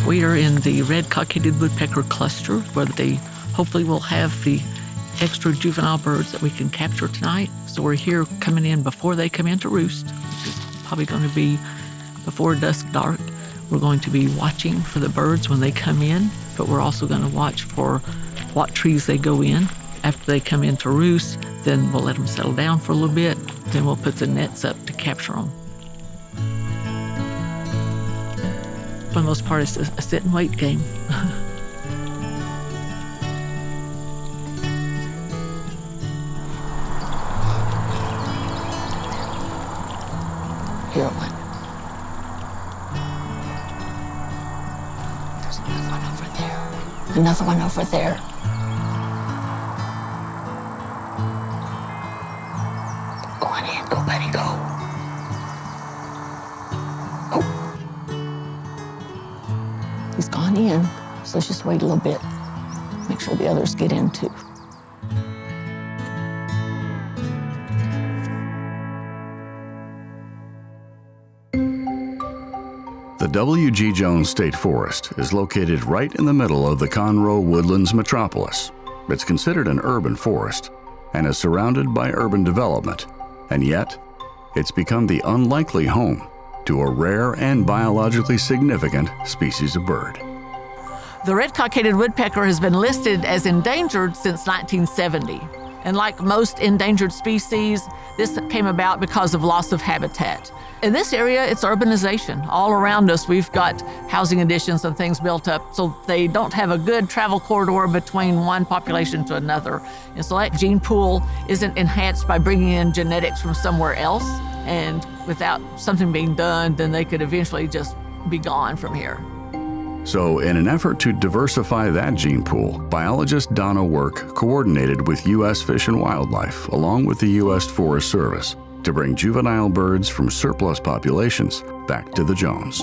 We are in the Red-Cockaded Woodpecker cluster where they hopefully will have the extra juvenile birds that we can capture tonight. So we're here coming in before they come in to roost, which is probably going to be before dusk dark. We're going to be watching for the birds when they come in, but we're also going to watch for what trees they go in. After they come in to roost, then we'll let them settle down for a little bit. Then we'll put the nets up to capture them. For the most part, it's a sit and wait game. Here one. There's another one over there. Another one over there. Go on in, go buddy, go. Oh. He's gone in, so let's just wait a little bit. Make sure the others get in too. The W.G. Jones State Forest is located right in the middle of the Conroe Woodlands metropolis. It's considered an urban forest and is surrounded by urban development, and yet it's become the unlikely home to a rare and biologically significant species of bird. The red-cockaded woodpecker has been listed as endangered since 1970. And like most endangered species, this came about because of loss of habitat. In this area, it's urbanization. All around us, we've got housing additions and things built up, so they don't have a good travel corridor between one population to another. And so that gene pool isn't enhanced by bringing in genetics from somewhere else. And without something being done, then they could eventually just be gone from here. So in an effort to diversify that gene pool, biologist Donna Work coordinated with U.S. Fish and Wildlife along with the U.S. Forest Service to bring juvenile birds from surplus populations back to the Jones.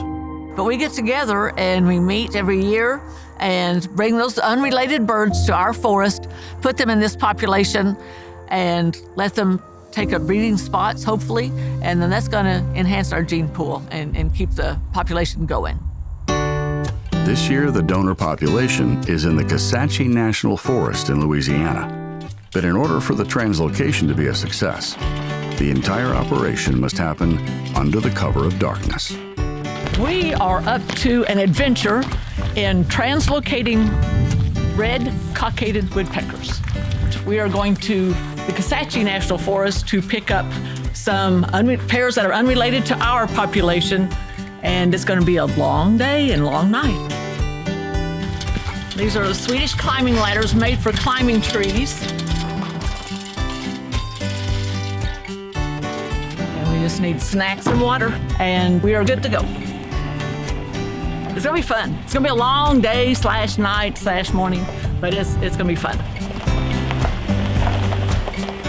But we get together and we meet every year and bring those unrelated birds to our forest, put them in this population and let them take up breeding spots, hopefully, and then that's gonna enhance our gene pool and keep the population going. This year, the donor population is in the Kisatchie National Forest in Louisiana. But in order for the translocation to be a success, the entire operation must happen under the cover of darkness. We are up to an adventure in translocating red-cockaded woodpeckers. We are going to the Kisatchie National Forest to pick up some pairs that are unrelated to our population, and it's going to be a long day and long night. These are the Swedish climbing ladders made for climbing trees. And we just need snacks and water, and we are good to go. It's gonna be fun. It's gonna be a long day / night / morning, but it's gonna be fun.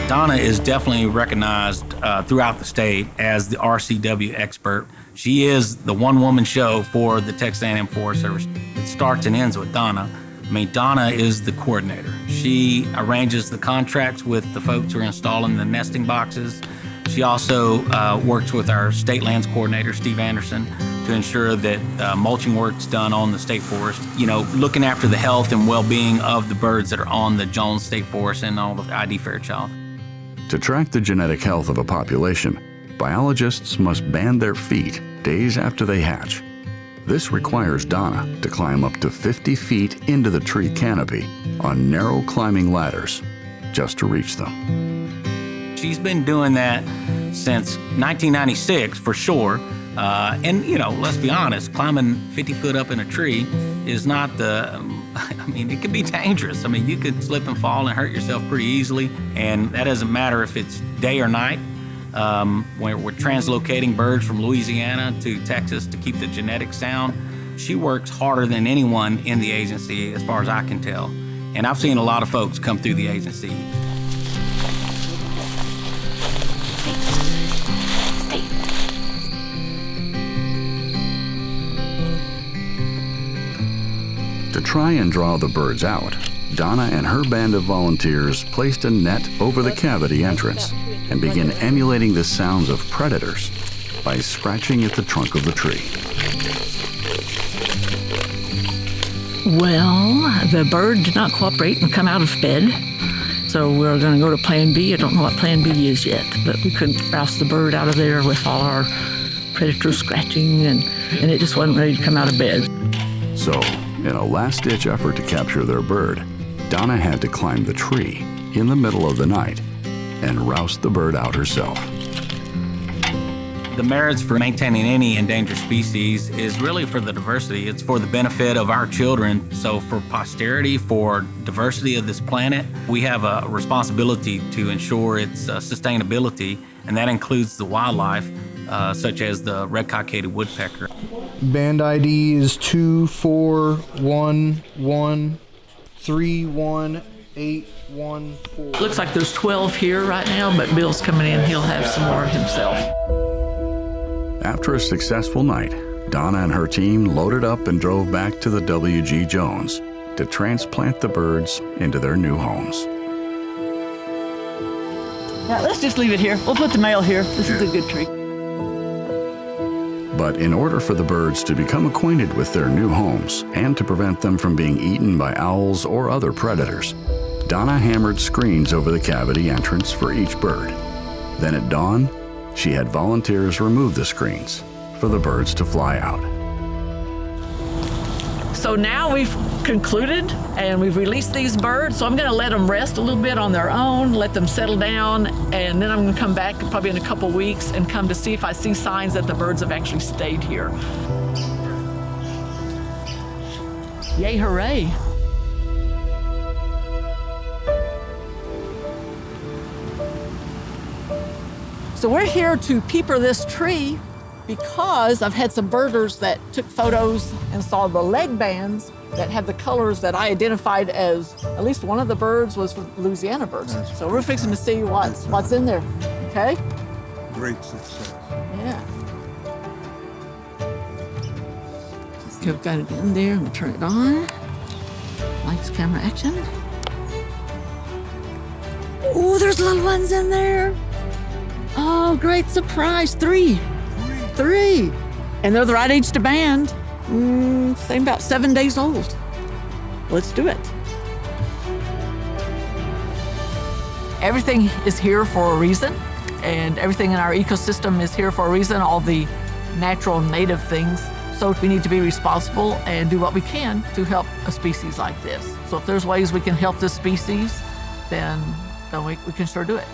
Donna is definitely recognized throughout the state as the RCW expert. She is the one-woman show for the Texas A&M Forest Service. It starts and ends with Donna. I mean, Donna is the coordinator. She arranges the contracts with the folks who are installing the nesting boxes. She also works with our state lands coordinator, Steve Anderson, to ensure that mulching work's done on the state forest. You know, looking after the health and well-being of the birds that are on the Jones State Forest and all the ID Fairchild. To track the genetic health of a population, biologists must band their feet days after they hatch. This requires Donna to climb up to 50 feet into the tree canopy on narrow climbing ladders just to reach them. She's been doing that since 1996 for sure. And, you know, let's be honest, climbing 50 foot up in a tree is not I mean, it can be dangerous. I mean, you could slip and fall and hurt yourself pretty easily. And that doesn't matter if it's day or night. When we're translocating birds from Louisiana to Texas to keep the genetics sound, she works harder than anyone in the agency, as far as I can tell. And I've seen a lot of folks come through the agency. To try and draw the birds out, Donna and her band of volunteers placed a net over the cavity entrance and began emulating the sounds of predators by scratching at the trunk of the tree. Well, the bird did not cooperate and come out of bed. So we're going to go to plan B. I don't know what plan B is yet, but we couldn't rouse the bird out of there with all our predators scratching, and it just wasn't ready to come out of bed. So, in a last-ditch effort to capture their bird, Donna had to climb the tree in the middle of the night and rouse the bird out herself. The merits for maintaining any endangered species is really for the diversity. It's for the benefit of our children. So for posterity, for diversity of this planet, we have a responsibility to ensure its sustainability, and that includes the wildlife, such as the red-cockaded woodpecker. Band ID is 241131814. Looks like there's 12 here right now, but Bill's coming in. He'll have some more himself. After a successful night, Donna and her team loaded up and drove back to the W.G. Jones to transplant the birds into their new homes. Now, let's just leave it here. We'll put the male here. This is a good tree. But in order for the birds to become acquainted with their new homes and to prevent them from being eaten by owls or other predators, Donna hammered screens over the cavity entrance for each bird. Then at dawn, she had volunteers remove the screens for the birds to fly out. So now we've concluded and we've released these birds. So I'm going to let them rest a little bit on their own, let them settle down, and then I'm going to come back probably in a couple weeks and come to see if I see signs that the birds have actually stayed here. Yay, hooray. So we're here to peeper this tree because I've had some birders that took photos and saw the leg bands that have the colors that I identified as, at least one of the birds was Louisiana birds. So we're fixing to see what's in there, okay? Great success. Yeah. Okay, I've got it in there. I'm gonna turn it on. Lights, camera, action. Oh, there's little ones in there. Oh, great surprise. Three. And they're the right age to band. Say about 7 days old. Let's do it. Everything is here for a reason, and everything in our ecosystem is here for a reason, all the natural native things. So we need to be responsible and do what we can to help a species like this. So if there's ways we can help this species, then we can sure do it.